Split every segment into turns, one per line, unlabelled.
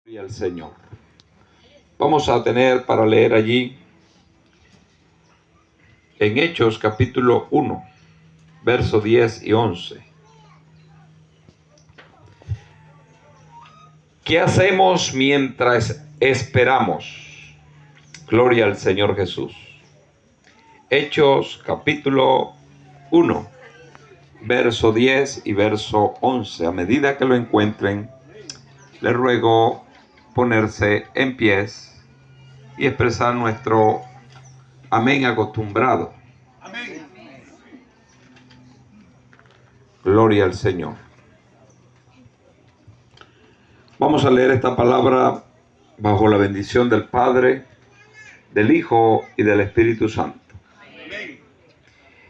Gloria al Señor. Vamos a tener para leer allí en Hechos capítulo 1, versos 10 y 11. ¿Qué hacemos mientras esperamos? Gloria al Señor Jesús. Hechos capítulo 1, verso 10 y verso 11. A medida que lo encuentren, les ruego ponerse en pies y expresar nuestro amén acostumbrado. Amén. Gloria al Señor. Vamos a leer esta palabra bajo la bendición del Padre, del Hijo y del Espíritu Santo. Amén.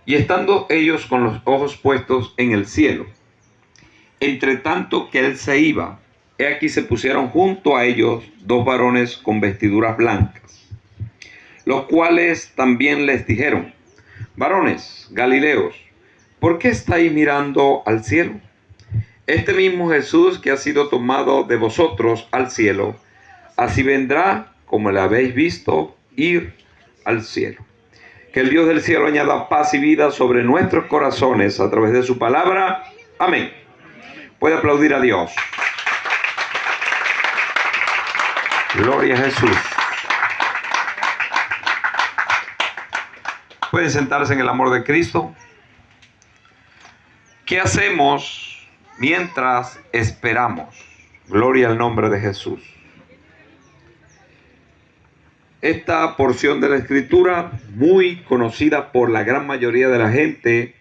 Y estando ellos con los ojos puestos en el cielo, entre tanto que él se iba, he aquí se pusieron junto a ellos dos varones con vestiduras blancas, los cuales también les dijeron: varones Galileos, ¿por qué estáis mirando al cielo? Este mismo Jesús que ha sido tomado de vosotros al cielo, así vendrá como le habéis visto ir al cielo. Que el Dios del cielo añada paz y vida sobre nuestros corazones a través de su palabra. Amén. Puede aplaudir a Dios. Gloria a Jesús. Pueden sentarse en el amor de Cristo. ¿Qué hacemos mientras esperamos? Gloria al nombre de Jesús. Esta porción de la Escritura, muy conocida por la gran mayoría de la gente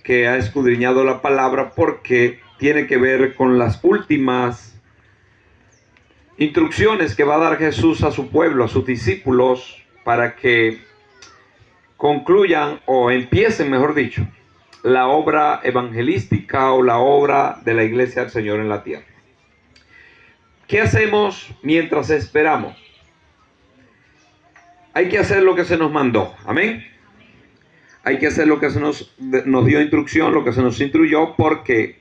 que ha escudriñado la palabra, porque tiene que ver con las últimas instrucciones que va a dar Jesús a su pueblo, a sus discípulos, para que concluyan o empiecen, mejor dicho, la obra evangelística o la obra de la iglesia del Señor en la tierra. ¿Qué hacemos mientras esperamos? Hay que hacer lo que se nos mandó. Amén. Hay que hacer lo que se nos dio instrucción, lo que se nos instruyó, porque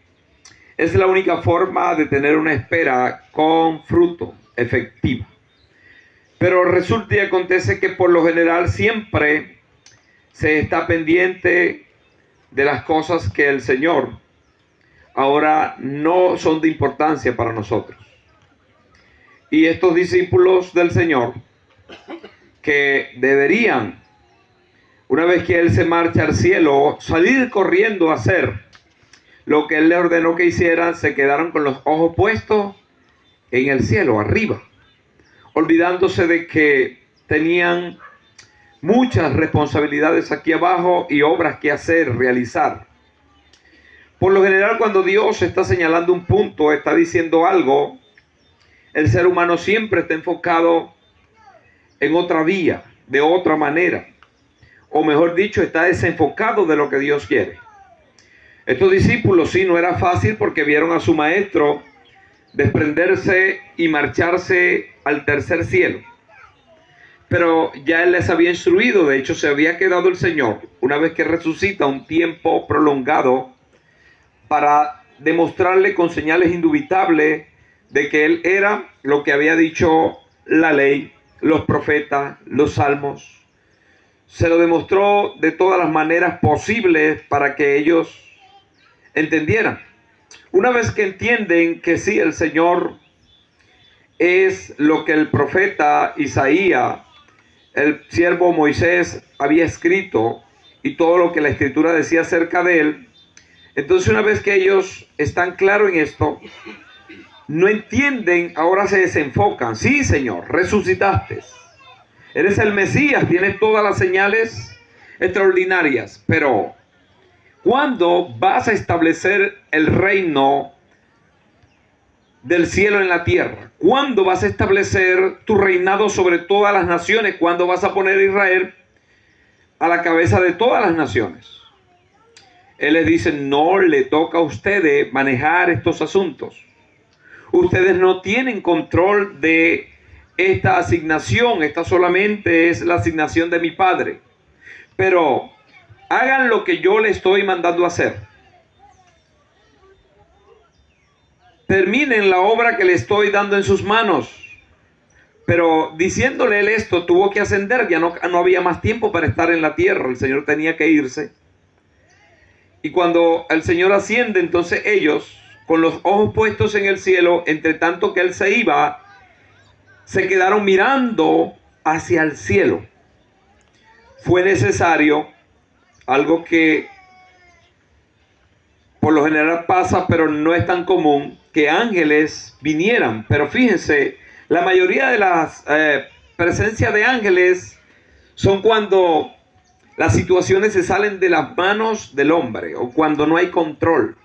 es la única forma de tener una espera con fruto, efectiva. Pero resulta y acontece que por lo general siempre se está pendiente de las cosas que el Señor ahora no son de importancia para nosotros. Y estos discípulos del Señor, que deberían, una vez que Él se marcha al cielo, salir corriendo a hacer lo que Él les ordenó que hicieran, se quedaron con los ojos puestos en el cielo, arriba, olvidándose de que tenían muchas responsabilidades aquí abajo y obras que hacer, realizar. Por lo general, cuando Dios está señalando un punto, está diciendo algo, el ser humano siempre está enfocado en otra vía, de otra manera, o mejor dicho, está desenfocado de lo que Dios quiere. Estos discípulos sí, no era fácil, porque vieron a su maestro desprenderse y marcharse al tercer cielo. Pero ya Él les había instruido, de hecho se había quedado el Señor, una vez que resucita, un tiempo prolongado, para demostrarle con señales indubitables de que Él era lo que había dicho la ley, los profetas, los salmos. Se lo demostró de todas las maneras posibles para que ellos entendieran. Una vez que entienden que sí, el Señor es lo que el profeta Isaías, el siervo Moisés había escrito, y todo lo que la Escritura decía acerca de él, entonces una vez que ellos están claros en esto, no entienden, ahora se desenfocan. Sí, Señor, resucitaste, eres el Mesías, tienes todas las señales extraordinarias, pero ¿cuándo vas a establecer el reino del cielo en la tierra? ¿Cuándo vas a establecer tu reinado sobre todas las naciones? ¿Cuándo vas a poner a Israel a la cabeza de todas las naciones? Él les dice: no le toca a ustedes manejar estos asuntos. Ustedes no tienen control de esta asignación. Esta solamente es la asignación de mi Padre. Pero hagan lo que yo les estoy mandando a hacer. terminen la obra que le estoy dando en sus manos. Pero diciéndole él esto, tuvo que ascender, ya no había más tiempo para estar en la tierra, el Señor tenía que irse. Y cuando el Señor asciende, entonces ellos, con los ojos puestos en el cielo, entre tanto que él se iba, se quedaron mirando hacia el cielo. Fue necesario, algo que por lo general pasa, pero no es tan común, que ángeles vinieran. Pero fíjense, la mayoría de las presencias de ángeles son cuando las situaciones se salen de las manos del hombre, o cuando no hay control,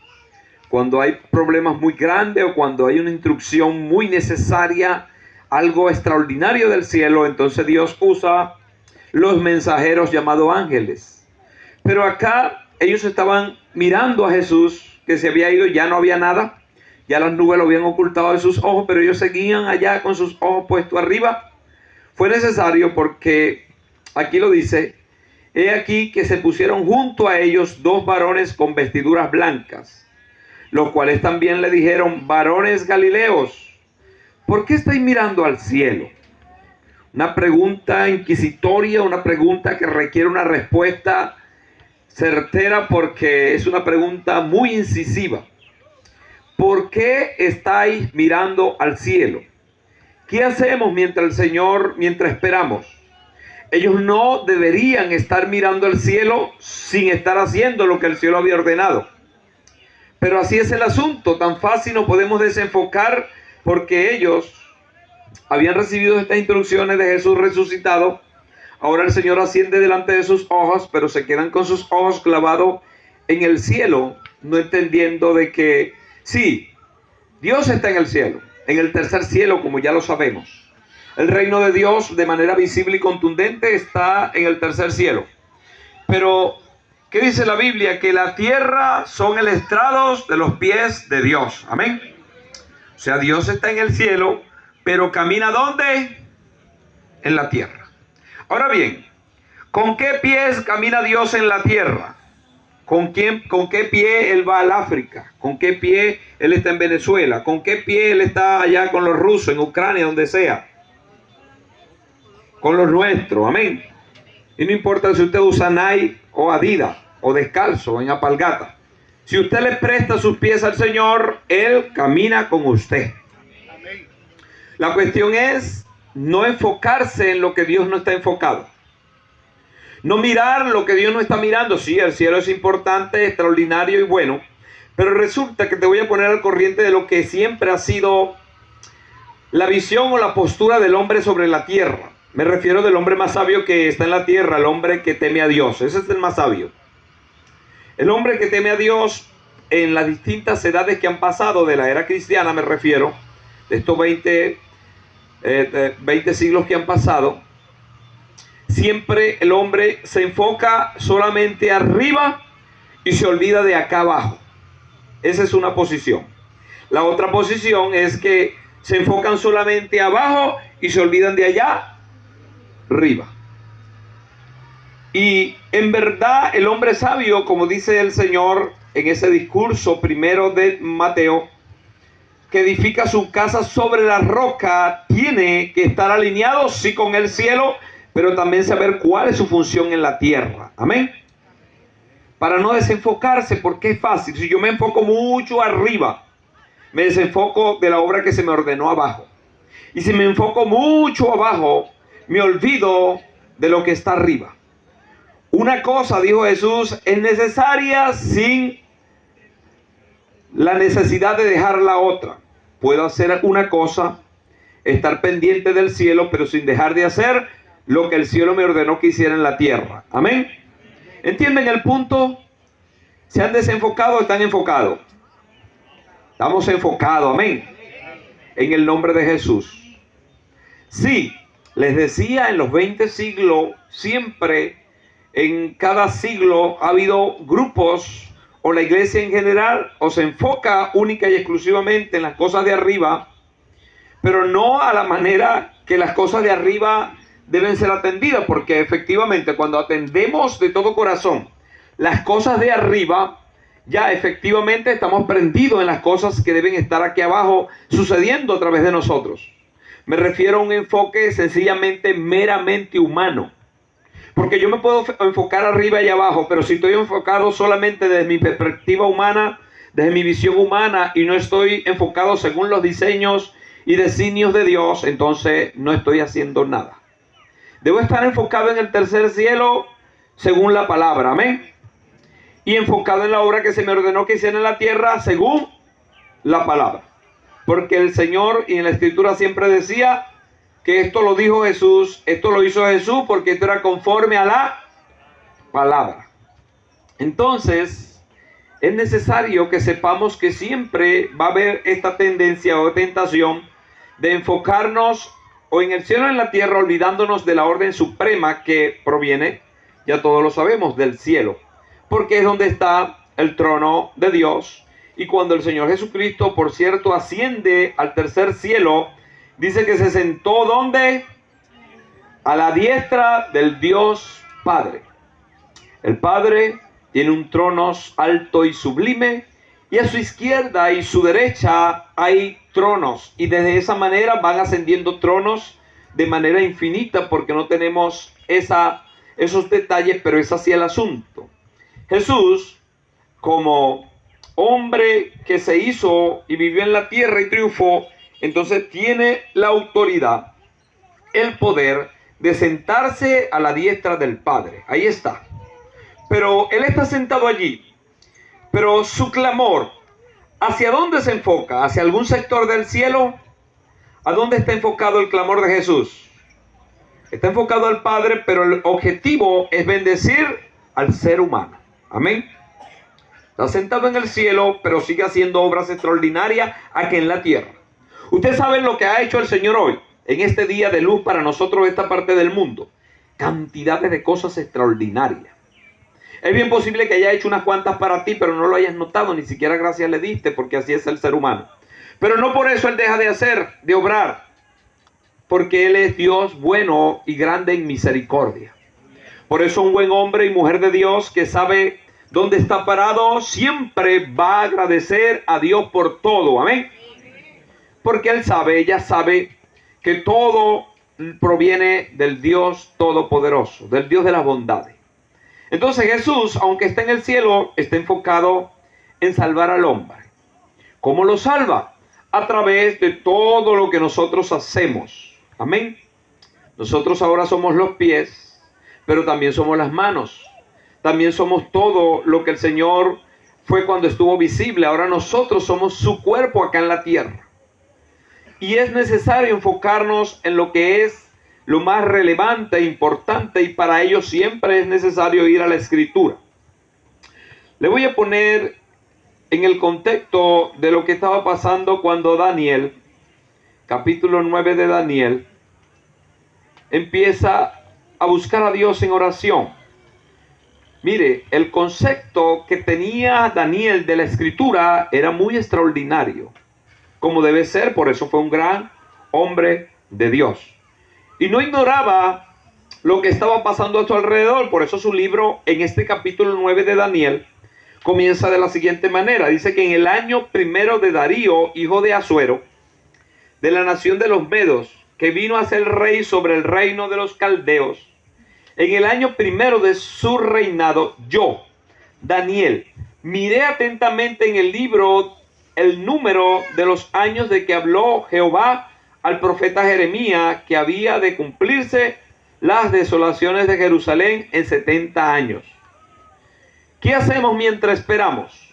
cuando hay problemas muy grandes, o cuando hay una instrucción muy necesaria, algo extraordinario del cielo. Entonces Dios usa los mensajeros llamados ángeles. Pero acá ellos estaban mirando a Jesús, que se había ido, ya no había nada, ya las nubes lo habían ocultado de sus ojos, pero ellos seguían allá con sus ojos puestos arriba. Fue necesario porque, aquí lo dice, he aquí que se pusieron junto a ellos dos varones con vestiduras blancas, los cuales también le dijeron: varones galileos, ¿por qué estáis mirando al cielo? Una pregunta inquisitoria, una pregunta que requiere una respuesta certera, porque es una pregunta muy incisiva. ¿Por qué estáis mirando al cielo? ¿Qué hacemos mientras esperamos? Ellos no deberían estar mirando al cielo sin estar haciendo lo que el cielo había ordenado. Pero así es el asunto, tan fácil no podemos desenfocar, porque ellos habían recibido estas instrucciones de Jesús resucitado. Ahora el Señor asciende delante de sus ojos, pero se quedan con sus ojos clavados en el cielo, no entendiendo de que sí, Dios está en el cielo, en el tercer cielo, como ya lo sabemos. El reino de Dios, de manera visible y contundente, está en el tercer cielo. Pero, ¿qué dice la Biblia? Que la tierra son el estrado de los pies de Dios. Amén. O sea, Dios está en el cielo, pero camina ¿dónde? En la tierra. Ahora bien, ¿con qué pies camina Dios en la tierra? ¿Con qué pie Él va al África? ¿Con qué pie Él está en Venezuela? ¿Con qué pie Él está allá con los rusos, en Ucrania, donde sea? Con los nuestros, amén. Y no importa si usted usa Nike o Adidas, o descalzo, en alpargata. Si usted le presta sus pies al Señor, Él camina con usted. La cuestión es no enfocarse en lo que Dios no está enfocado. No mirar lo que Dios no está mirando. Sí, el cielo es importante, extraordinario y bueno. Pero resulta que te voy a poner al corriente de lo que siempre ha sido la visión o la postura del hombre sobre la tierra. Me refiero del hombre más sabio que está en la tierra, el hombre que teme a Dios. Ese es el más sabio. El hombre que teme a Dios en las distintas edades que han pasado de la era cristiana, me refiero, de estos 20 siglos que han pasado. Siempre el hombre se enfoca solamente arriba y se olvida de acá abajo. Esa es una posición. La otra posición es que se enfocan solamente abajo y se olvidan de allá arriba. Y en verdad el hombre sabio, como dice el Señor en ese discurso primero de Mateo, que edifica su casa sobre la roca, tiene que estar alineado sí con el cielo, pero también saber cuál es su función en la tierra. Amén. Para no desenfocarse, porque es fácil. Si yo me enfoco mucho arriba, me desenfoco de la obra que se me ordenó abajo. Y si me enfoco mucho abajo, me olvido de lo que está arriba. Una cosa, dijo Jesús, es necesaria sin la necesidad de dejar la otra. Puedo hacer una cosa, estar pendiente del cielo, pero sin dejar de hacer lo que el cielo me ordenó que hiciera en la tierra. Amén. ¿Entienden el punto? ¿Se han desenfocado o están enfocados? Estamos enfocados, amén, en el nombre de Jesús. Sí, les decía, en los 20 siglos, siempre, en cada siglo ha habido grupos, o la iglesia en general, o se enfoca única y exclusivamente en las cosas de arriba, pero no a la manera que las cosas de arriba deben ser atendidas, porque efectivamente cuando atendemos de todo corazón las cosas de arriba, ya efectivamente estamos prendidos en las cosas que deben estar aquí abajo sucediendo a través de nosotros. Me refiero a un enfoque sencillamente meramente humano. Porque yo me puedo enfocar arriba y abajo, pero si estoy enfocado solamente desde mi perspectiva humana, desde mi visión humana, y no estoy enfocado según los diseños y designios de Dios, entonces no estoy haciendo nada. Debo estar enfocado en el tercer cielo según la palabra, amén. Y enfocado en la obra que se me ordenó que hiciera en la tierra según la palabra. Porque el Señor y en la Escritura siempre decía que esto lo dijo Jesús, esto lo hizo Jesús porque esto era conforme a la palabra. Entonces, es necesario que sepamos que siempre va a haber esta tendencia o tentación de enfocarnos o en el cielo o en la tierra, olvidándonos de la orden suprema que proviene, ya todos lo sabemos, del cielo. Porque es donde está el trono de Dios. Y cuando el Señor Jesucristo, por cierto, asciende al tercer cielo, dice que se sentó ¿dónde? A la diestra del Dios Padre. El Padre tiene un trono alto y sublime, y a su izquierda y su derecha hay tronos. Y desde esa manera van ascendiendo tronos de manera infinita, porque no tenemos esos detalles, pero es así el asunto. Jesús, como hombre que se hizo y vivió en la tierra y triunfó, entonces tiene la autoridad, el poder de sentarse a la diestra del Padre. Ahí está. Pero Él está sentado allí. Pero su clamor, ¿hacia dónde se enfoca? ¿Hacia algún sector del cielo? ¿A dónde está enfocado el clamor de Jesús? Está enfocado al Padre, pero el objetivo es bendecir al ser humano. Amén. Está sentado en el cielo, pero sigue haciendo obras extraordinarias aquí en la tierra. Ustedes saben lo que ha hecho el Señor hoy, en este día de luz para nosotros, esta parte del mundo. Cantidades de cosas extraordinarias. Es bien posible que haya hecho unas cuantas para ti, pero no lo hayas notado, ni siquiera gracias le diste, porque así es el ser humano. Pero no por eso Él deja de hacer, de obrar, porque Él es Dios bueno y grande en misericordia. Por eso un buen hombre y mujer de Dios que sabe dónde está parado, siempre va a agradecer a Dios por todo, amén. Porque él sabe, ella sabe que todo proviene del Dios Todopoderoso, del Dios de las bondades. Entonces Jesús, aunque está en el cielo, está enfocado en salvar al hombre. ¿Cómo lo salva? A través de todo lo que nosotros hacemos. Amén. Nosotros ahora somos los pies, pero también somos las manos. También somos todo lo que el Señor fue cuando estuvo visible. Ahora nosotros somos su cuerpo acá en la tierra. Y es necesario enfocarnos en lo que es lo más relevante e importante, y para ello siempre es necesario ir a la Escritura. Le voy a poner en el contexto de lo que estaba pasando cuando Daniel, capítulo 9 de Daniel, empieza a buscar a Dios en oración. Mire, el concepto que tenía Daniel de la Escritura era muy extraordinario, como debe ser. Por eso fue un gran hombre de Dios. Y no ignoraba lo que estaba pasando a su alrededor. Por eso su libro, en este capítulo 9 de Daniel, comienza de la siguiente manera. Dice que en el año primero de Darío, hijo de Asuero, de la nación de los Medos, que vino a ser rey sobre el reino de los caldeos, en el año primero de su reinado, yo, Daniel, miré atentamente en el libro el número de los años de que habló Jehová al profeta Jeremías, que había de cumplirse las desolaciones de Jerusalén en 70 años. ¿Qué hacemos mientras esperamos?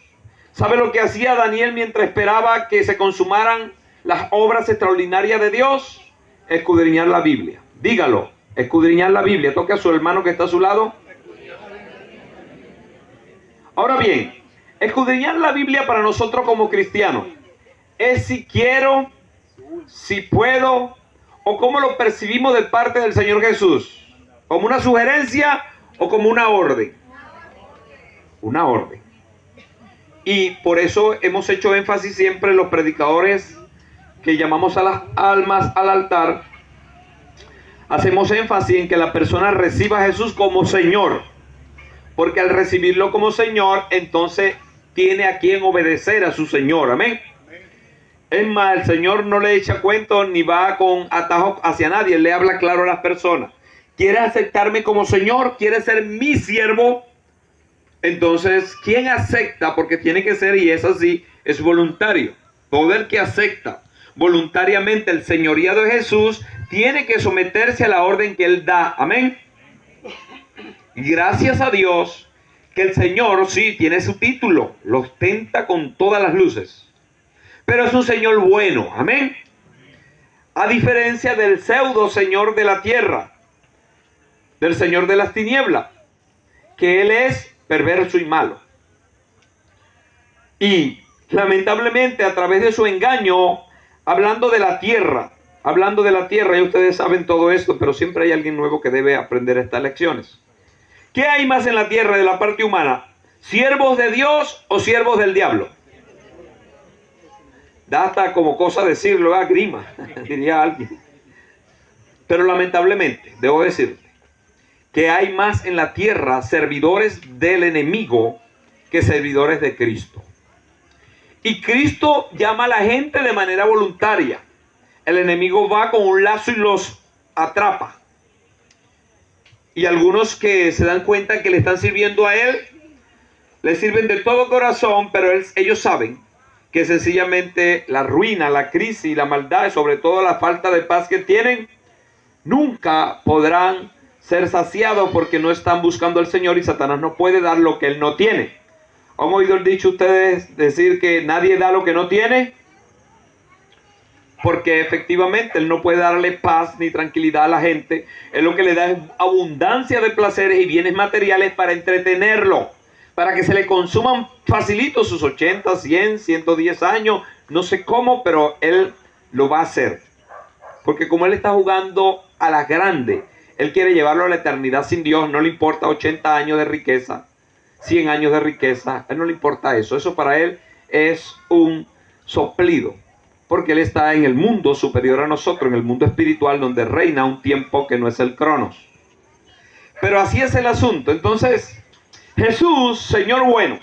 ¿Sabe lo que hacía Daniel mientras esperaba que se consumaran las obras extraordinarias de Dios? Escudriñar la Biblia. Dígalo, escudriñar la Biblia. Toque a su hermano que está a su lado. Ahora bien, escudriñar la Biblia para nosotros como cristianos es si quiero, si puedo, o cómo lo percibimos de parte del Señor Jesús. ¿Como una sugerencia o como una orden? Una orden. Y por eso hemos hecho énfasis siempre en los predicadores que llamamos a las almas al altar. Hacemos énfasis en que la persona reciba a Jesús como Señor. Porque al recibirlo como Señor, entonces tiene a quien obedecer a su Señor. Amén. Es más, el Señor no le echa cuentos ni va con atajos hacia nadie. Él le habla claro a las personas. ¿Quieres aceptarme como Señor? ¿Quieres ser mi siervo? Entonces, ¿quién acepta? Porque tiene que ser, y es así, es voluntario. Todo el que acepta voluntariamente el señorío de Jesús tiene que someterse a la orden que Él da. Amén. Y gracias a Dios que el Señor sí tiene su título, lo ostenta con todas las luces. Pero es un Señor bueno. Amén. A diferencia del pseudo Señor de la tierra, del Señor de las tinieblas, que Él es perverso y malo. Y lamentablemente a través de su engaño, hablando de la tierra, y ustedes saben todo esto, pero siempre hay alguien nuevo que debe aprender estas lecciones. ¿Qué hay más en la tierra de la parte humana? ¿Siervos de Dios o siervos del diablo? Da hasta como cosa decirlo, grima, diría alguien. Pero lamentablemente, debo decirte, que hay más en la tierra servidores del enemigo que servidores de Cristo. Y Cristo llama a la gente de manera voluntaria. El enemigo va con un lazo y los atrapa. Y algunos que se dan cuenta que le están sirviendo a él, le sirven de todo corazón, pero ellos saben que sencillamente la ruina, la crisis, la maldad y sobre todo la falta de paz que tienen, nunca podrán ser saciados porque no están buscando al Señor, y Satanás no puede dar lo que Él no tiene. ¿Han oído el dicho ustedes decir que nadie da lo que no tiene? Porque efectivamente Él no puede darle paz ni tranquilidad a la gente. Él lo que le da es abundancia de placeres y bienes materiales para entretenerlo, para que se le consuman facilito sus 80, 100, 110 años, no sé cómo, pero Él lo va a hacer. Porque como Él está jugando a la grande, Él quiere llevarlo a la eternidad sin Dios. No le importa 80 años de riqueza, 100 años de riqueza. A Él no le importa eso. Eso para Él es un soplido. Porque Él está en el mundo superior a nosotros, en el mundo espiritual, donde reina un tiempo que no es el Cronos. Pero así es el asunto. Entonces, Jesús, Señor bueno,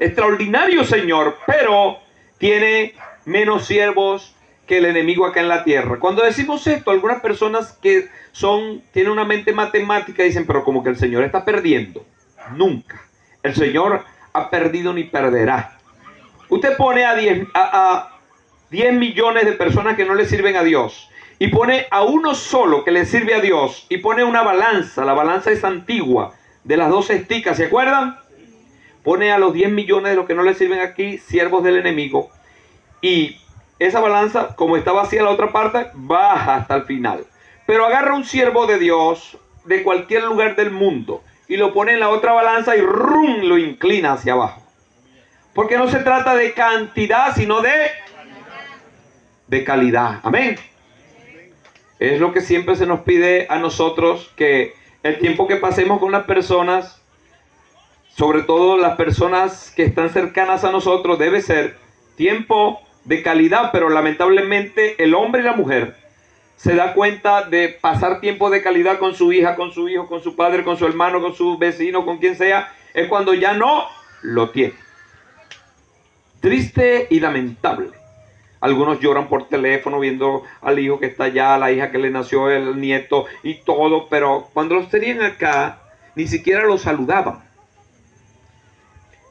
extraordinario Señor, pero tiene menos siervos que el enemigo acá en la tierra. Cuando decimos esto, algunas personas que tienen una mente matemática dicen, pero como que el Señor está perdiendo. Nunca. El Señor ha perdido ni perderá. Usted pone a 10 millones de personas que no le sirven a Dios y pone a uno solo que le sirve a Dios y pone una balanza. La balanza es antigua, de las 12 esticas, ¿se acuerdan? Pone a los 10 millones de los que no le sirven aquí, siervos del enemigo, y esa balanza, como está vacía la otra parte, baja hasta el final. Pero agarra un siervo de Dios de cualquier lugar del mundo y lo pone en la otra balanza y ¡rum!, lo inclina hacia abajo. Porque no se trata de cantidad, sino de calidad. Amén. Es lo que siempre se nos pide a nosotros, que el tiempo que pasemos con las personas, sobre todo las personas que están cercanas a nosotros, debe ser tiempo de calidad. Pero lamentablemente el hombre y la mujer se da cuenta de pasar tiempo de calidad con su hija, con su hijo, con su padre, con su hermano, con su vecino, con quien sea, es cuando ya no lo tiene. Triste y lamentable. Algunos lloran por teléfono viendo al hijo que está allá, la hija que le nació, el nieto y todo, pero cuando los tenían acá, ni siquiera los saludaban.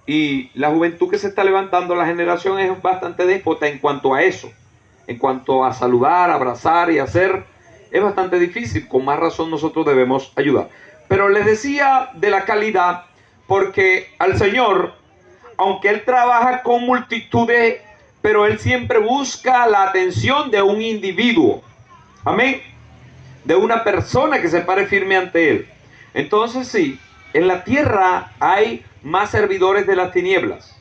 Y la juventud que se está levantando, la generación, es bastante déspota en cuanto a eso. En cuanto a saludar, abrazar y hacer, es bastante difícil. Con más razón nosotros debemos ayudar. Pero les decía de la calidad, porque al Señor, aunque Él trabaja con multitudes, pero Él siempre busca la atención de un individuo. Amén. De una persona que se pare firme ante Él. Entonces sí, en la tierra hay más servidores de las tinieblas,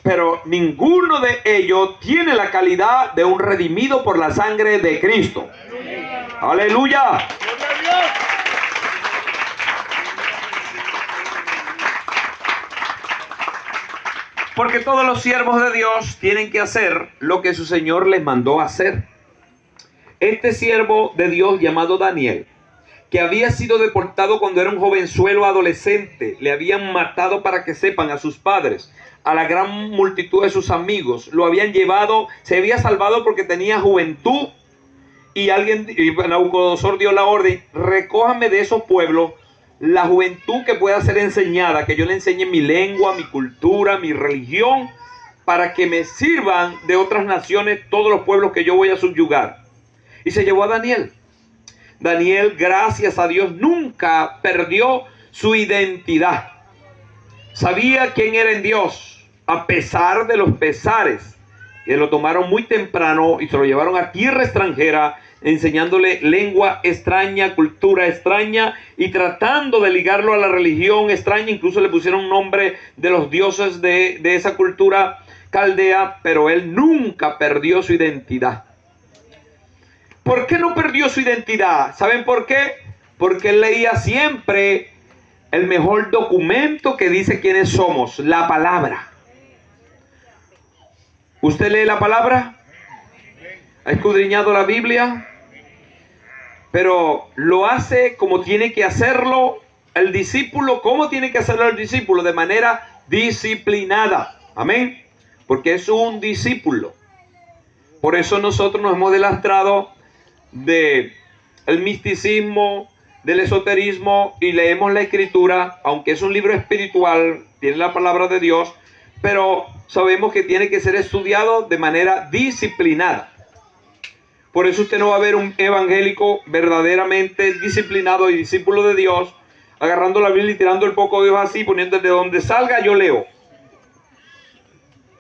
pero ninguno de ellos tiene la calidad de un redimido por la sangre de Cristo. ¡Aleluya! Porque todos los siervos de Dios tienen que hacer lo que su Señor les mandó hacer. Este siervo de Dios llamado Daniel, que había sido deportado cuando era un jovenzuelo adolescente. Le habían matado, para que sepan, a sus padres, a la gran multitud de sus amigos. Lo habían llevado, se había salvado porque tenía juventud. Y Nabucodonosor dio la orden: recójame de esos pueblos la juventud que pueda ser enseñada, que yo le enseñe mi lengua, mi cultura, mi religión, para que me sirvan de otras naciones todos los pueblos que yo voy a subyugar. Y se llevó a Daniel. Daniel, gracias a Dios, nunca perdió su identidad. Sabía quién era en Dios, a pesar de los pesares, que lo tomaron muy temprano y se lo llevaron a tierra extranjera, enseñándole lengua extraña, cultura extraña y tratando de ligarlo a la religión extraña. Incluso le pusieron nombre de los dioses de esa cultura caldea, pero él nunca perdió su identidad. ¿Por qué no perdió su identidad? ¿Saben por qué? Porque él leía siempre el mejor documento que dice quiénes somos, la palabra. ¿Usted lee la palabra? ¿Ha escudriñado la Biblia? Pero lo hace como tiene que hacerlo el discípulo. ¿Cómo tiene que hacerlo el discípulo? De manera disciplinada. Amén. Porque es un discípulo. Por eso nosotros nos hemos deslastrado del misticismo, del esoterismo, y leemos la Escritura, aunque es un libro espiritual, tiene la palabra de Dios, pero sabemos que tiene que ser estudiado de manera disciplinada. Por eso usted no va a ver un evangélico verdaderamente disciplinado y discípulo de Dios, agarrando la Biblia y tirando el poco de hojas así, poniendo de donde salga yo leo.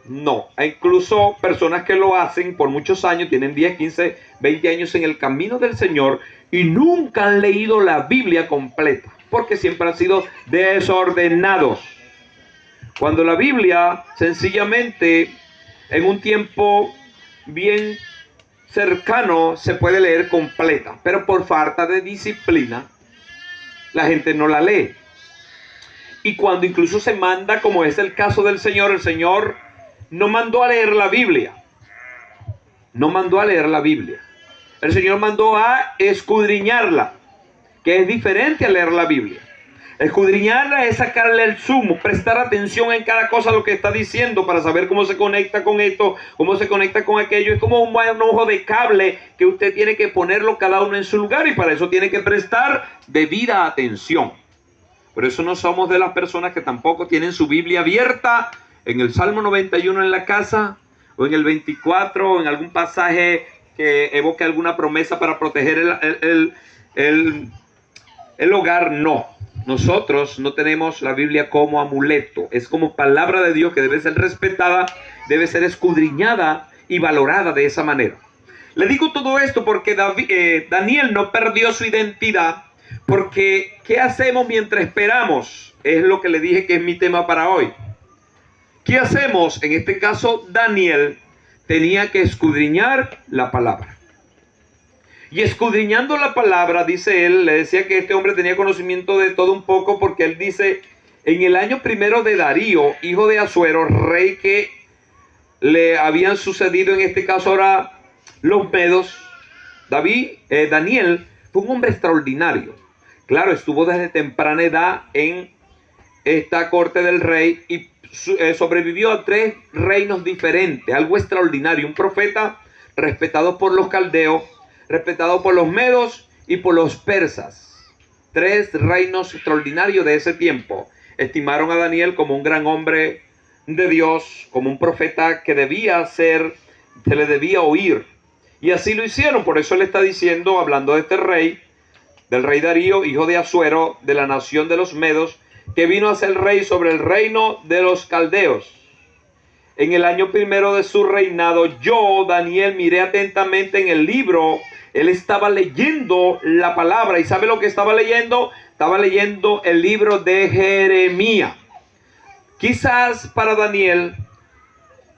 No, hay incluso personas que lo hacen por muchos años, tienen 10, 15, 20 años en el camino del Señor y nunca han leído la Biblia completa, porque siempre han sido desordenados. Cuando la Biblia, sencillamente, en un tiempo bien cercano, se puede leer completa, pero por falta de disciplina, la gente no la lee. Y cuando incluso se manda, como es el caso del Señor, el Señor no mandó a leer la Biblia. No mandó a leer la Biblia. El Señor mandó a escudriñarla, que es diferente a leer la Biblia. Escudriñarla es sacarle el zumo, prestar atención en cada cosa lo que está diciendo para saber cómo se conecta con esto, cómo se conecta con aquello. Es como un ojo de cable que usted tiene que ponerlo cada uno en su lugar y para eso tiene que prestar debida atención. Por eso no somos de las personas que tampoco tienen su Biblia abierta en el Salmo 91 en la casa, o en el 24, o en algún pasaje que evoque alguna promesa para proteger el hogar. No, nosotros no tenemos la Biblia como amuleto, es como palabra de Dios que debe ser respetada, debe ser escudriñada y valorada de esa manera. Le digo todo esto porque Daniel no perdió su identidad, porque ¿qué hacemos mientras esperamos? Es lo que le dije que es mi tema para hoy. ¿Qué hacemos? En este caso, Daniel tenía que escudriñar la palabra. Y escudriñando la palabra, dice él, le decía que este hombre tenía conocimiento de todo un poco, porque él dice, en el año primero de Darío, hijo de Asuero, rey que le habían sucedido, en este caso ahora, los medos, Daniel fue un hombre extraordinario. Claro, estuvo desde temprana edad en esta corte del rey y sobrevivió a 3 reinos diferentes, algo extraordinario, un profeta respetado por los caldeos, respetado por los medos y por los persas. 3 reinos extraordinarios de ese tiempo. Estimaron a Daniel como un gran hombre de Dios, como un profeta que debía ser, se le debía oír. Y así lo hicieron. Por eso él está diciendo, hablando de este rey, del rey Darío, hijo de Asuero, de la nación de los medos, que vino a ser rey sobre el reino de los caldeos. En el año primero de su reinado, yo, Daniel, miré atentamente en el libro. Él estaba leyendo la palabra. ¿Y sabe lo que estaba leyendo? Estaba leyendo el libro de Jeremías. Quizás para Daniel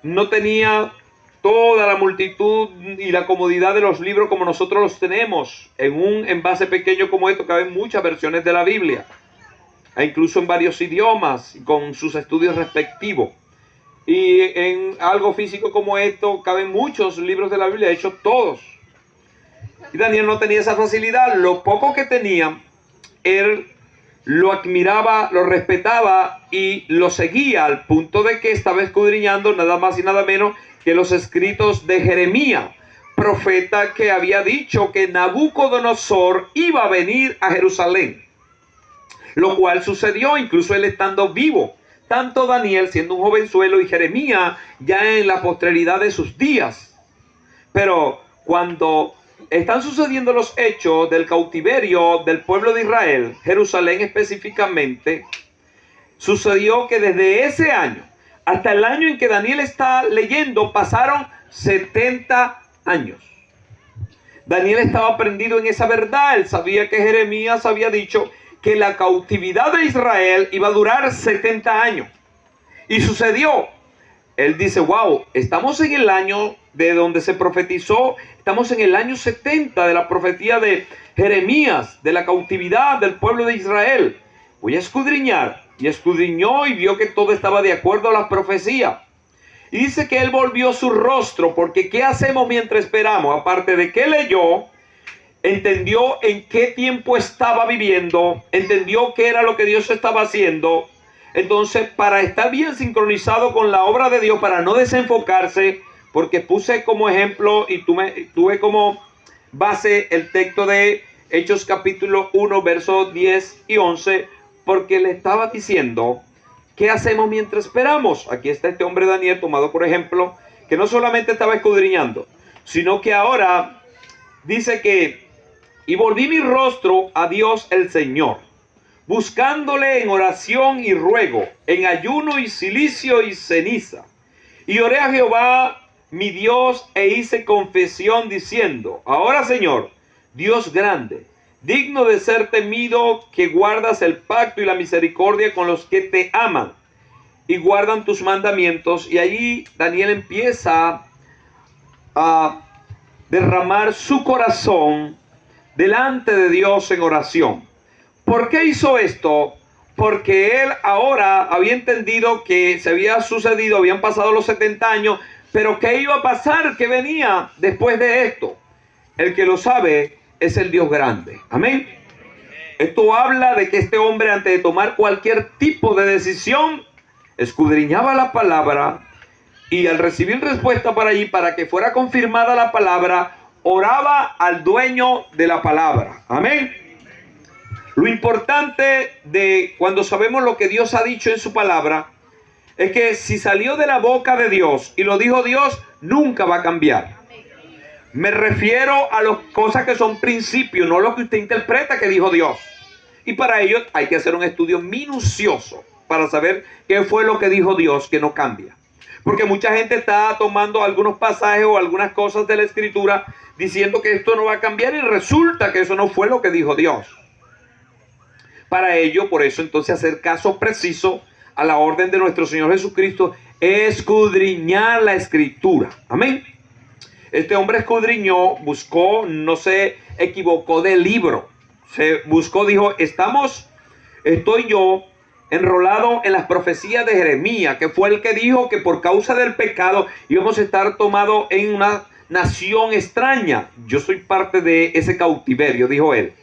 no tenía toda la multitud y la comodidad de los libros como nosotros los tenemos. En un envase pequeño como esto caben muchas versiones de la Biblia, e incluso en varios idiomas, con sus estudios respectivos. Y en algo físico como esto caben muchos libros de la Biblia, de hecho todos. Y Daniel no tenía esa facilidad. Lo poco que tenía, él lo admiraba, lo respetaba y lo seguía, al punto de que estaba escudriñando nada más y nada menos que los escritos de Jeremías, profeta que había dicho que Nabucodonosor iba a venir a Jerusalén, lo cual sucedió incluso él estando vivo. Tanto Daniel siendo un jovenzuelo y Jeremías ya en la posteridad de sus días. Pero cuando están sucediendo los hechos del cautiverio del pueblo de Israel, Jerusalén específicamente, sucedió que desde ese año hasta el año en que Daniel está leyendo pasaron 70 años. Daniel estaba prendido en esa verdad. Él sabía que Jeremías había dicho que la cautividad de Israel iba a durar 70 años. Y sucedió. Él dice, wow, estamos en el año de donde se profetizó, estamos en el año 70 de la profecía de Jeremías, de la cautividad del pueblo de Israel. Voy a escudriñar. Y escudriñó y vio que todo estaba de acuerdo a las profecías. Y dice que él volvió su rostro, porque ¿qué hacemos mientras esperamos? Aparte de que leyó, entendió en qué tiempo estaba viviendo, entendió qué era lo que Dios estaba haciendo. Entonces, para estar bien sincronizado con la obra de Dios, para no desenfocarse, porque puse como ejemplo y tuve como base el texto de Hechos capítulo 1, versos 10 y 11, porque le estaba diciendo, ¿qué hacemos mientras esperamos? Aquí está este hombre Daniel tomado por ejemplo, que no solamente estaba escudriñando, sino que ahora dice que, y volví mi rostro a Dios el Señor, buscándole en oración y ruego, en ayuno y cilicio y ceniza. Y oré a Jehová mi Dios e hice confesión diciendo, ahora Señor, Dios grande, digno de ser temido, que guardas el pacto y la misericordia con los que te aman y guardan tus mandamientos. Y allí Daniel empieza a derramar su corazón delante de Dios en oración. ¿Por qué hizo esto? Porque él ahora había entendido que se había sucedido, habían pasado los 70 años, pero ¿qué iba a pasar? ¿Qué venía después de esto? El que lo sabe es el Dios grande. Amén. Esto habla de que este hombre, antes de tomar cualquier tipo de decisión, escudriñaba la palabra y al recibir respuesta para allí, para que fuera confirmada la palabra, oraba al dueño de la palabra. Amén. Lo importante de cuando sabemos lo que Dios ha dicho en su palabra es que si salió de la boca de Dios y lo dijo Dios, nunca va a cambiar. Me refiero a las cosas que son principios, no lo que usted interpreta que dijo Dios. Y para ello hay que hacer un estudio minucioso para saber qué fue lo que dijo Dios que no cambia. Porque mucha gente está tomando algunos pasajes o algunas cosas de la Escritura diciendo que esto no va a cambiar y resulta que eso no fue lo que dijo Dios. Para ello, por eso entonces hacer caso preciso a la orden de nuestro Señor Jesucristo, escudriñar la Escritura. Amén. Este hombre escudriñó, buscó, no se equivocó de libro. Se buscó, dijo, estoy yo enrolado en las profecías de Jeremías, que fue el que dijo que por causa del pecado íbamos a estar tomados en una nación extraña. Yo soy parte de ese cautiverio, dijo él.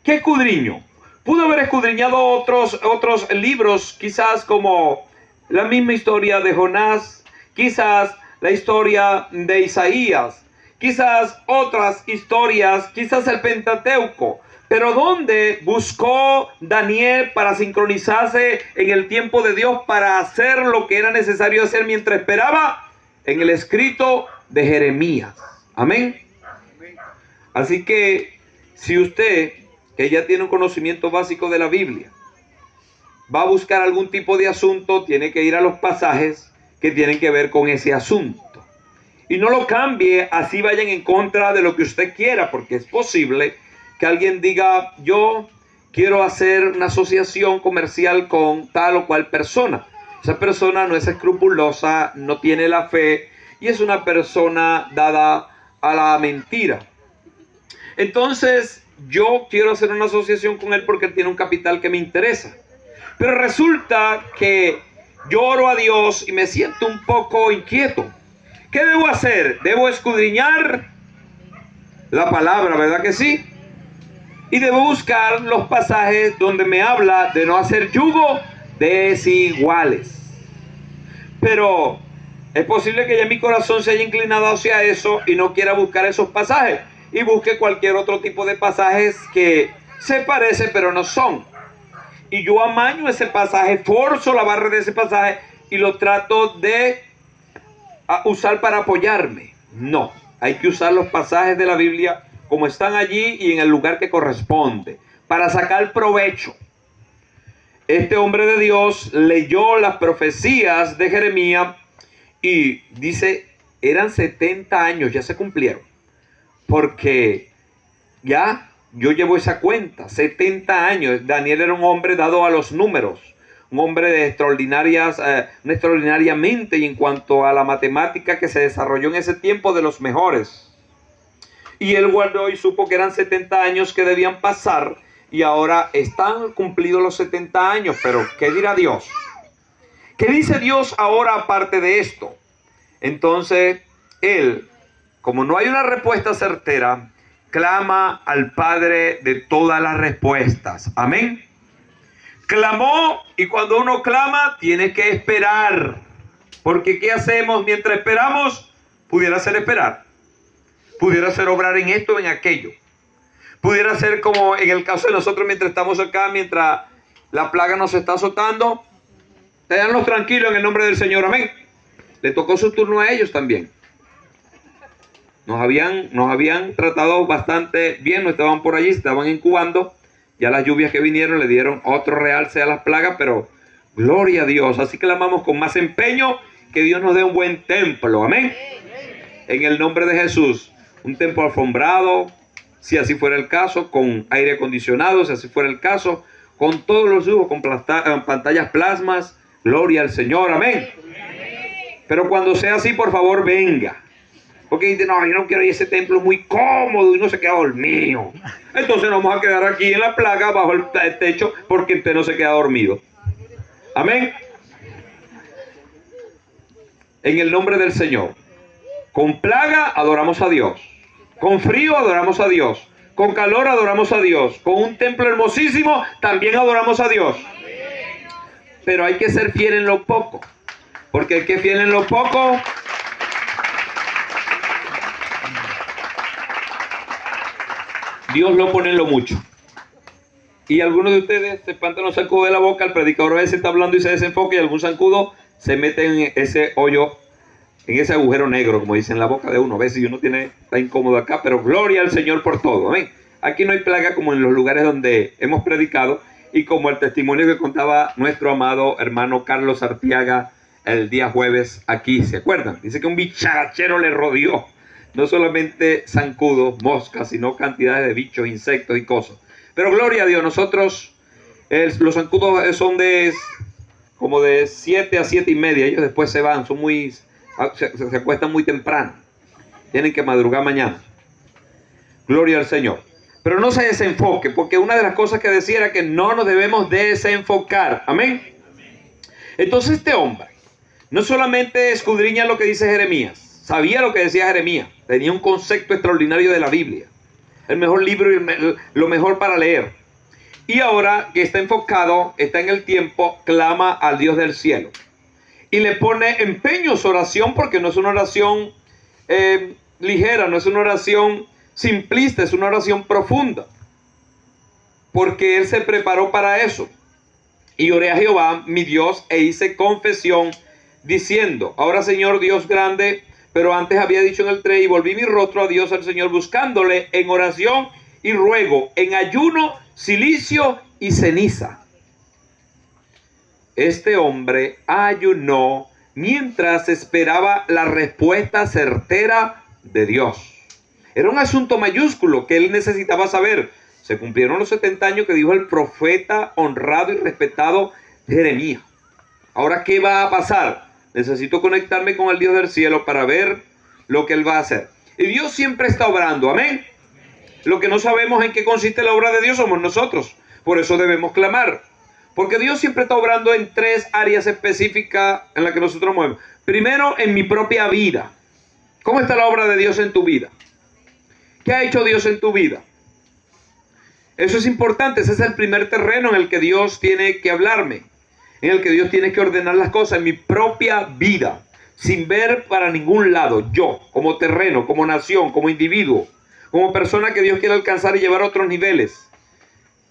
¿Qué escudriño? Pudo haber escudriñado otros libros, quizás como la misma historia de Jonás, quizás la historia de Isaías, quizás otras historias, quizás el Pentateuco. Pero ¿dónde buscó Daniel para sincronizarse en el tiempo de Dios para hacer lo que era necesario hacer mientras esperaba? En el escrito de Jeremías. Amén. Así que si usted, que ya tiene un conocimiento básico de la Biblia, va a buscar algún tipo de asunto, tiene que ir a los pasajes que tienen que ver con ese asunto. Y no lo cambie, así vayan en contra de lo que usted quiera, porque es posible que alguien diga, yo quiero hacer una asociación comercial con tal o cual persona. Esa persona no es escrupulosa, no tiene la fe y es una persona dada a la mentira. Entonces, yo quiero hacer una asociación con él porque él tiene un capital que me interesa. Pero resulta que yo oro a Dios y me siento un poco inquieto. ¿Qué debo hacer? ¿Debo escudriñar la palabra, ¿verdad que sí? Y debo buscar los pasajes donde me habla de no hacer yugo desiguales. Pero es posible que ya mi corazón se haya inclinado hacia eso y no quiera buscar esos pasajes y busque cualquier otro tipo de pasajes que se parecen pero no son. Y yo amaño ese pasaje, forzo la barra de ese pasaje y lo trato de usar para apoyarme. No, hay que usar los pasajes de la Biblia como están allí y en el lugar que corresponde, para sacar provecho. Este hombre de Dios leyó las profecías de Jeremías y dice, eran 70 años, ya se cumplieron. Porque ya yo llevo esa cuenta, 70 años. Daniel era un hombre dado a los números, un hombre de extraordinariamente, y en cuanto a la matemática que se desarrolló en ese tiempo, de los mejores. Y él guardó y supo que eran 70 años que debían pasar, y ahora están cumplidos los 70 años. Pero ¿qué dirá Dios? ¿Qué dice Dios ahora aparte de esto? Entonces él, como no hay una respuesta certera, clama al Padre de todas las respuestas. Amén. Clamó, y cuando uno clama tiene que esperar. Porque ¿qué hacemos mientras esperamos? Pudiera ser esperar. Pudiera ser obrar en esto o en aquello. Pudiera ser como en el caso de nosotros mientras estamos acá, mientras la plaga nos está azotando. Déjanos tranquilos en el nombre del Señor. Amén. Le tocó su turno a ellos también. Nos habían tratado bastante bien, no estaban por allí, estaban incubando. Ya las lluvias que vinieron le dieron otro realce a las plagas, pero gloria a Dios. Así que clamamos con más empeño que Dios nos dé un buen templo. Amén. En el nombre de Jesús. Un templo alfombrado, si así fuera el caso, con aire acondicionado, si así fuera el caso, con todos los lujos, con pantallas plasmas. Gloria al Señor. Amén. Pero cuando sea así, por favor, venga. Porque dice, no, yo no quiero ir a ese templo muy cómodo y no se queda dormido. Entonces nos vamos a quedar aquí en la plaga, bajo el techo, porque usted no se queda dormido. Amén. En el nombre del Señor. Con plaga adoramos a Dios. Con frío adoramos a Dios. Con calor adoramos a Dios. Con un templo hermosísimo también adoramos a Dios. Pero hay que ser fiel en lo poco. Porque el que es fiel en lo poco, Dios lo pone en lo mucho. Y algunos de ustedes se espantan los zancudos de la boca. El predicador a veces está hablando y se desenfoca, y algún zancudo se mete en ese hoyo, en ese agujero negro, como dicen, en la boca de uno. A veces uno está incómodo acá, pero gloria al Señor por todo. Amén. Aquí no hay plaga como en los lugares donde hemos predicado, y como el testimonio que contaba nuestro amado hermano Carlos Artiaga el día jueves aquí, ¿se acuerdan? Dice que un bicharachero le rodeó. No solamente zancudos, moscas, sino cantidades de bichos, insectos y cosas. Pero gloria a Dios, nosotros, los zancudos son como de 7 a 7 y media. Ellos después se van, se acuestan muy temprano. Tienen que madrugar mañana. Gloria al Señor. Pero no se desenfoque, porque una de las cosas que decía era que no nos debemos desenfocar. Amén. Entonces este hombre no solamente escudriña lo que dice Jeremías, sabía lo que decía Jeremías, tenía un concepto extraordinario de la Biblia, el mejor libro y lo mejor para leer. Y ahora que está enfocado, está en el tiempo, clama al Dios del cielo. Y le pone empeño su oración, porque no es una oración ligera, no es una oración simplista, es una oración profunda. Porque él se preparó para eso. Y oré a Jehová, mi Dios, e hice confesión, diciendo, ahora Señor Dios grande, pero antes había dicho en el 3, y volví mi rostro a Dios, al Señor, buscándole en oración y ruego, en ayuno, cilicio y ceniza. Este hombre ayunó mientras esperaba la respuesta certera de Dios. Era un asunto mayúsculo que él necesitaba saber. Se cumplieron los 70 años que dijo el profeta honrado y respetado Jeremías. Ahora, ¿qué va a pasar? Necesito conectarme con el Dios del cielo para ver lo que Él va a hacer. Y Dios siempre está obrando, amén. Lo que no sabemos en qué consiste la obra de Dios somos nosotros. Por eso debemos clamar. Porque Dios siempre está obrando en 3 áreas específicas en las que nosotros movemos. Primero, en mi propia vida. ¿Cómo está la obra de Dios en tu vida? ¿Qué ha hecho Dios en tu vida? Eso es importante. Ese es el primer terreno en el que Dios tiene que hablarme, en el que Dios tiene que ordenar las cosas en mi propia vida, sin ver para ningún lado. Yo, como terreno, como nación, como individuo, como persona que Dios quiere alcanzar y llevar a otros niveles.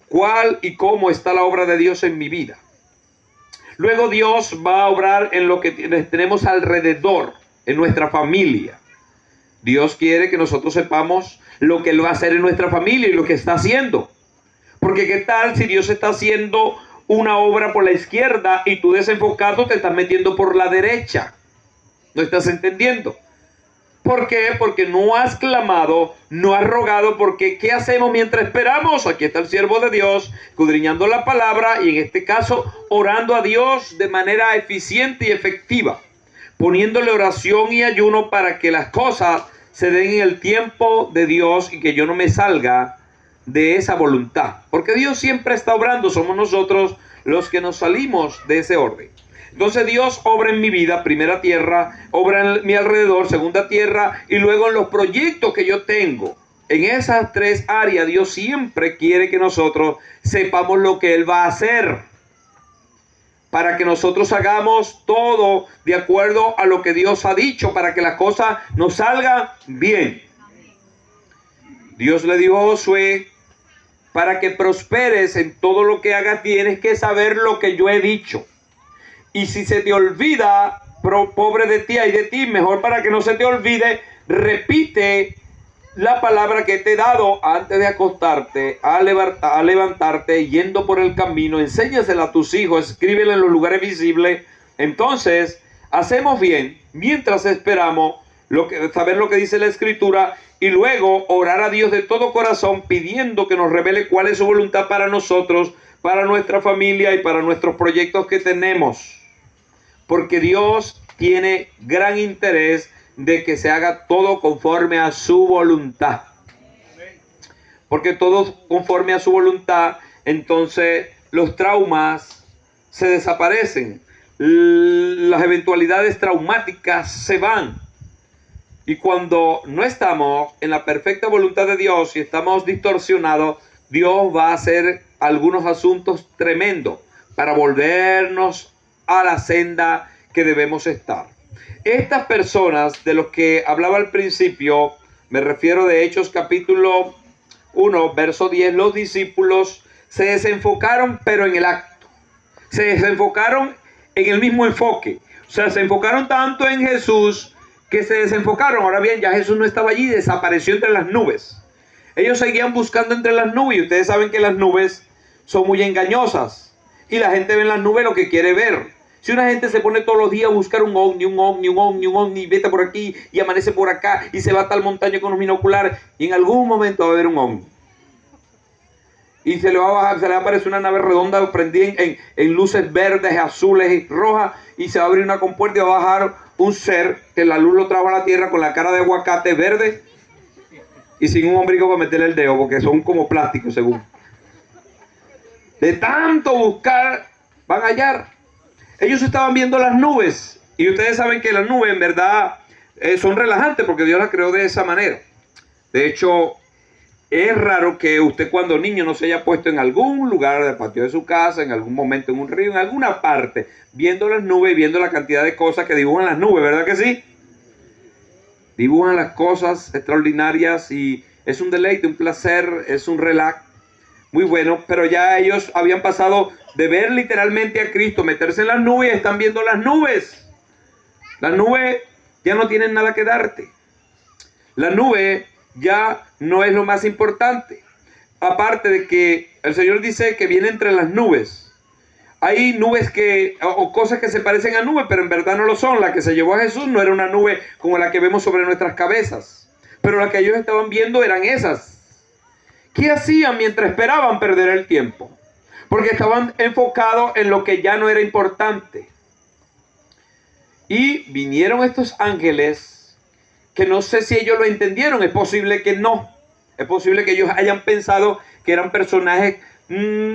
¿Cuál y cómo está la obra de Dios en mi vida? Luego Dios va a obrar en lo que tenemos alrededor, en nuestra familia. Dios quiere que nosotros sepamos lo que Él va a hacer en nuestra familia y lo que está haciendo. Porque qué tal si Dios está haciendo una obra por la izquierda y tú desenfocado te estás metiendo por la derecha. ¿No estás entendiendo? ¿Por qué? Porque no has clamado, no has rogado, porque ¿qué hacemos mientras esperamos? Aquí está el siervo de Dios, escudriñando la palabra y en este caso orando a Dios de manera eficiente y efectiva, poniéndole oración y ayuno para que las cosas se den en el tiempo de Dios y que yo no me salga de esa voluntad. Porque Dios siempre está obrando, somos nosotros los que nos salimos de ese orden. Entonces Dios obra en mi vida, primera tierra, obra en mi alrededor, segunda tierra, y luego en los proyectos que yo tengo. En esas tres áreas Dios siempre quiere que nosotros sepamos lo que Él va a hacer, para que nosotros hagamos todo de acuerdo a lo que Dios ha dicho, para que las cosas nos salgan bien. Dios le dijo a Josué, para que prosperes en todo lo que hagas tienes que saber lo que yo he dicho. Y si se te olvida, pobre de ti, ay de ti, mejor para que no se te olvide, repite la palabra que te he dado antes de acostarte, a levantarte, yendo por el camino, enséñasela a tus hijos, escríbela en los lugares visibles. Entonces, hacemos bien mientras esperamos saber lo que dice la Escritura y luego orar a Dios de todo corazón pidiendo que nos revele cuál es su voluntad para nosotros, para nuestra familia y para nuestros proyectos que tenemos. Porque Dios tiene gran interés de que se haga todo conforme a su voluntad. Porque todo conforme a su voluntad, entonces los traumas se desaparecen. Las eventualidades traumáticas se van. Y cuando no estamos en la perfecta voluntad de Dios y estamos distorsionados, Dios va a hacer algunos asuntos tremendos para volvernos a la senda que debemos estar. Estas personas de los que hablaba al principio, me refiero de Hechos capítulo 1, verso 10, los discípulos se desenfocaron pero en el acto. Se desenfocaron en el mismo enfoque. O sea, se enfocaron tanto en Jesús que se desenfocaron. Ahora bien, ya Jesús no estaba allí, desapareció entre las nubes. Ellos seguían buscando entre las nubes y ustedes saben que las nubes son muy engañosas. Y la gente ve en las nubes lo que quiere ver. Si una gente se pone todos los días a buscar un ovni, vete por aquí y amanece por acá y se va a tal montaña con un binocular y en algún momento va a haber un ovni. Y se le va a bajar, se le va a aparecer una nave redonda prendida en luces verdes, azules y rojas y se va a abrir una compuerta y va a bajar un ser que la luz lo trajo a la tierra con la cara de aguacate verde y sin un ombligo para meterle el dedo porque son como plásticos según. De tanto buscar van a hallar. Ellos estaban viendo las nubes y ustedes saben que las nubes en verdad son relajantes porque Dios las creó de esa manera. De hecho, es raro que usted cuando niño no se haya puesto en algún lugar del patio de su casa, en algún momento en un río, en alguna parte, viendo las nubes y viendo la cantidad de cosas que dibujan las nubes, ¿verdad que sí? Dibujan las cosas extraordinarias y es un deleite, un placer, es un relax muy bueno, pero ya ellos habían pasado de ver literalmente a Cristo meterse en las nubes y están viendo las nubes. Las nubes ya no tienen nada que darte. La nube ya no es lo más importante. Aparte de que el Señor dice que viene entre las nubes. Hay nubes o cosas que se parecen a nubes, pero en verdad no lo son. La que se llevó a Jesús no era una nube como la que vemos sobre nuestras cabezas. Pero las que ellos estaban viendo eran esas. ¿Qué hacían mientras esperaban perder el tiempo? Porque estaban enfocados en lo que ya no era importante. Y vinieron estos ángeles que no sé si ellos lo entendieron. Es posible que no. Es posible que ellos hayan pensado que eran personajes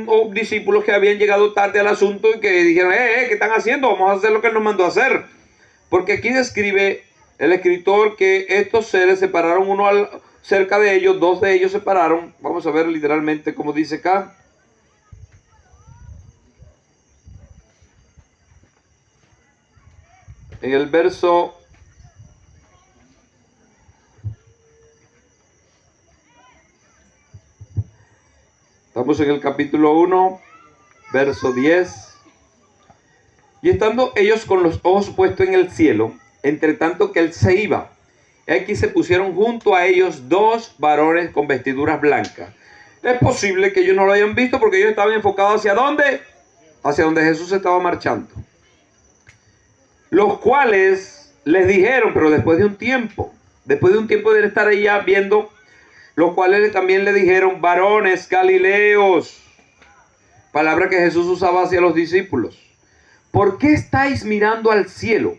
o discípulos que habían llegado tarde al asunto y que dijeron, ¿qué están haciendo? Vamos a hacer lo que nos mandó a hacer. Porque aquí describe el escritor que estos seres se pararon uno cerca de ellos, 2 de ellos se pararon. Vamos a ver literalmente cómo dice acá. En el verso estamos en el capítulo 1, verso 10. Y estando ellos con los ojos puestos en el cielo, entre tanto que él se iba, aquí se pusieron junto a ellos 2 varones con vestiduras blancas. Es posible que ellos no lo hayan visto porque ellos estaban enfocados ¿hacia dónde? Hacia donde Jesús estaba marchando. Los cuales les dijeron, pero después de un tiempo de estar allá viendo, los cuales también le dijeron, varones galileos, palabra que Jesús usaba hacia los discípulos, ¿por qué estáis mirando al cielo?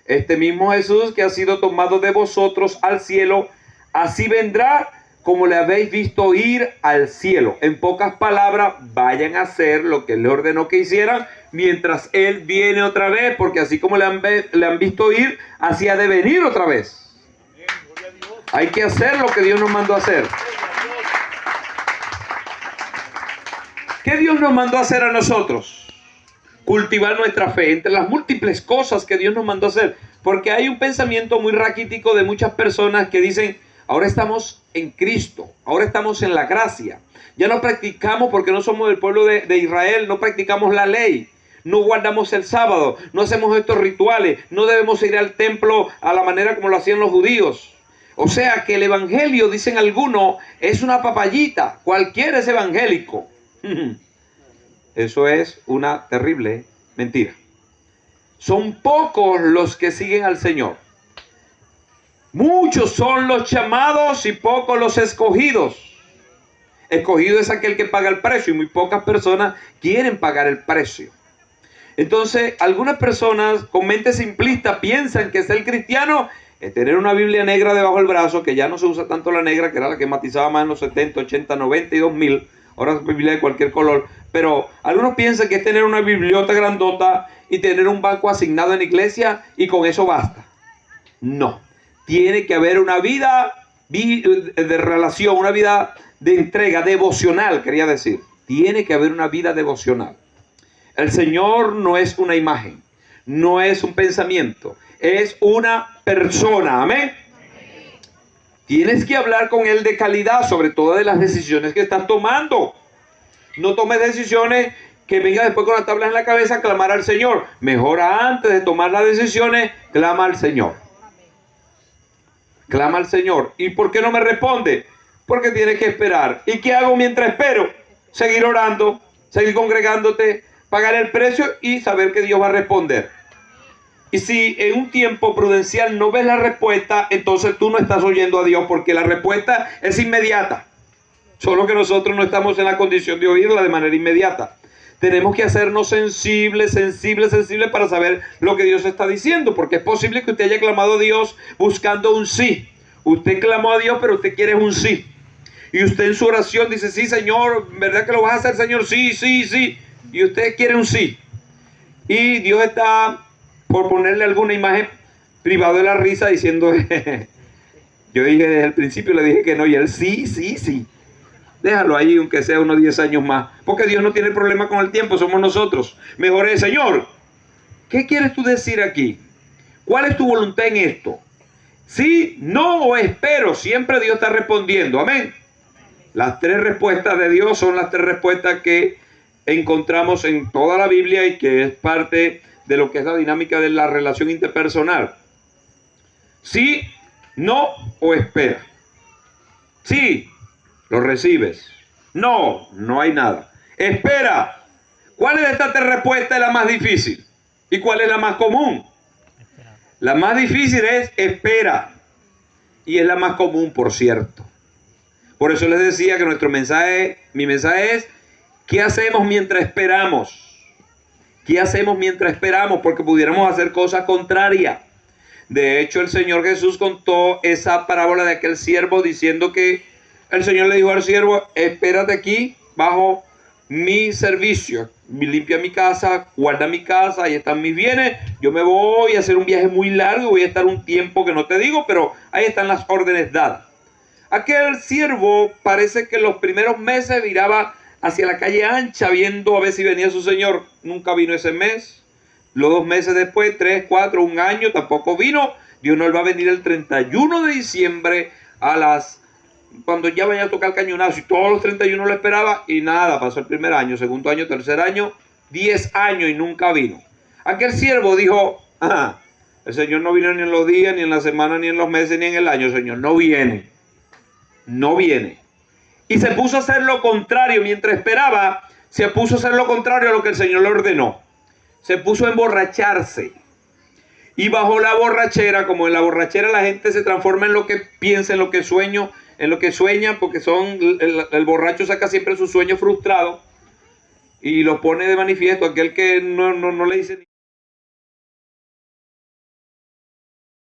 Este mismo Jesús que ha sido tomado de vosotros al cielo, así vendrá como le habéis visto ir al cielo. En pocas palabras, vayan a hacer lo que él le ordenó que hicieran mientras él viene otra vez, porque así como le han visto ir, así ha de venir otra vez. Hay que hacer lo que Dios nos mandó a hacer. ¿Qué Dios nos mandó a hacer a nosotros? Cultivar nuestra fe, entre las múltiples cosas que Dios nos mandó a hacer. Porque hay un pensamiento muy raquítico de muchas personas que dicen, ahora estamos en Cristo, ahora estamos en la gracia. Ya no practicamos porque no somos del pueblo de Israel, no practicamos la ley. No guardamos el sábado, no hacemos estos rituales, no debemos ir al templo a la manera como lo hacían los judíos. O sea que el evangelio, dicen algunos, es una papayita, cualquiera es evangélico. Eso es una terrible mentira. Son pocos los que siguen al Señor. Muchos son los llamados y pocos los escogidos. Escogido es aquel que paga el precio y muy pocas personas quieren pagar el precio. Entonces, algunas personas con mente simplista piensan que ser cristiano es tener una Biblia negra debajo del brazo, que ya no se usa tanto la negra, que era la que matizaba más en los 70, 80, 90 y 2000. Ahora es Biblia de cualquier color. Pero algunos piensan que es tener una bibliota grandota y tener un banco asignado en la iglesia y con eso basta. No. Tiene que haber una vida de relación, una vida de entrega, devocional, quería decir. Tiene que haber una vida devocional. El Señor no es una imagen, no es un pensamiento, es una persona. Amén. Tienes que hablar con Él de calidad, sobre todo de las decisiones que estás tomando. No tomes decisiones que venga después con las tablas en la cabeza a clamar al Señor. Mejor antes de tomar las decisiones, clama al Señor. Clama al Señor. ¿Y por qué no me responde? Porque tienes que esperar. ¿Y qué hago mientras espero? Seguir orando, seguir congregándote, pagar el precio y saber que Dios va a responder. Y si en un tiempo prudencial no ves la respuesta, entonces tú no estás oyendo a Dios, porque la respuesta es inmediata. Solo que nosotros no estamos en la condición de oírla de manera inmediata. Tenemos que hacernos sensibles para saber lo que Dios está diciendo, porque es posible que usted haya clamado a Dios buscando un sí. Usted clamó a Dios, pero usted quiere un sí. Y usted en su oración dice, sí, Señor, ¿verdad que lo vas a hacer, Señor? Sí, sí, sí. Y usted quiere un sí. Y Dios está por ponerle alguna imagen privada de la risa diciendo, yo dije desde el principio, le dije que no, y él sí, sí, sí. Déjalo ahí, aunque sea unos 10 años más. Porque Dios no tiene problema con el tiempo, somos nosotros. Mejor es, Señor, ¿qué quieres tú decir aquí? ¿Cuál es tu voluntad en esto? Sí, no o espero. Siempre Dios está respondiendo. Amén. Las 3 respuestas de Dios son las 3 respuestas que encontramos en toda la Biblia y que es parte de lo que es la dinámica de la relación interpersonal. Sí, no o espera. Sí, lo recibes. No, no hay nada. Espera. ¿Cuál de estas 3 respuestas es la más difícil? ¿Y cuál es la más común? La más difícil es espera. Y es la más común, por cierto. Por eso les decía que mi mensaje es, ¿qué hacemos mientras esperamos? ¿Qué hacemos mientras esperamos? Porque pudiéramos hacer cosas contrarias. De hecho, el Señor Jesús contó esa parábola de aquel siervo diciendo que el Señor le dijo al siervo, espérate aquí bajo mi servicio. Limpia mi casa, guarda mi casa, ahí están mis bienes. Yo me voy a hacer un viaje muy largo, voy a estar un tiempo que no te digo, pero ahí están las órdenes dadas. Aquel siervo parece que los primeros meses viraba hacia la calle ancha viendo a ver si venía su señor. Nunca vino ese mes. Los 2 meses después, 3, 4, un año, tampoco vino. Dios no va a venir el 31 de diciembre cuando ya vaya a tocar el cañonazo. Y todos los 31 lo esperaba y nada. Pasó el primer año, segundo año, tercer año, 10 años y nunca vino. Aquel siervo dijo, ajá, el Señor no vino ni en los días, ni en la semana, ni en los meses, ni en el año. El Señor no viene. No viene. Y se puso a hacer lo contrario. Mientras esperaba, se puso a hacer lo contrario a lo que el Señor le ordenó. Se puso a emborracharse. Y bajo la borrachera, como en la borrachera la gente se transforma en lo que piensa, en lo que sueña, porque el borracho saca siempre sus sueños frustrados y los pone de manifiesto. Aquel que no le dice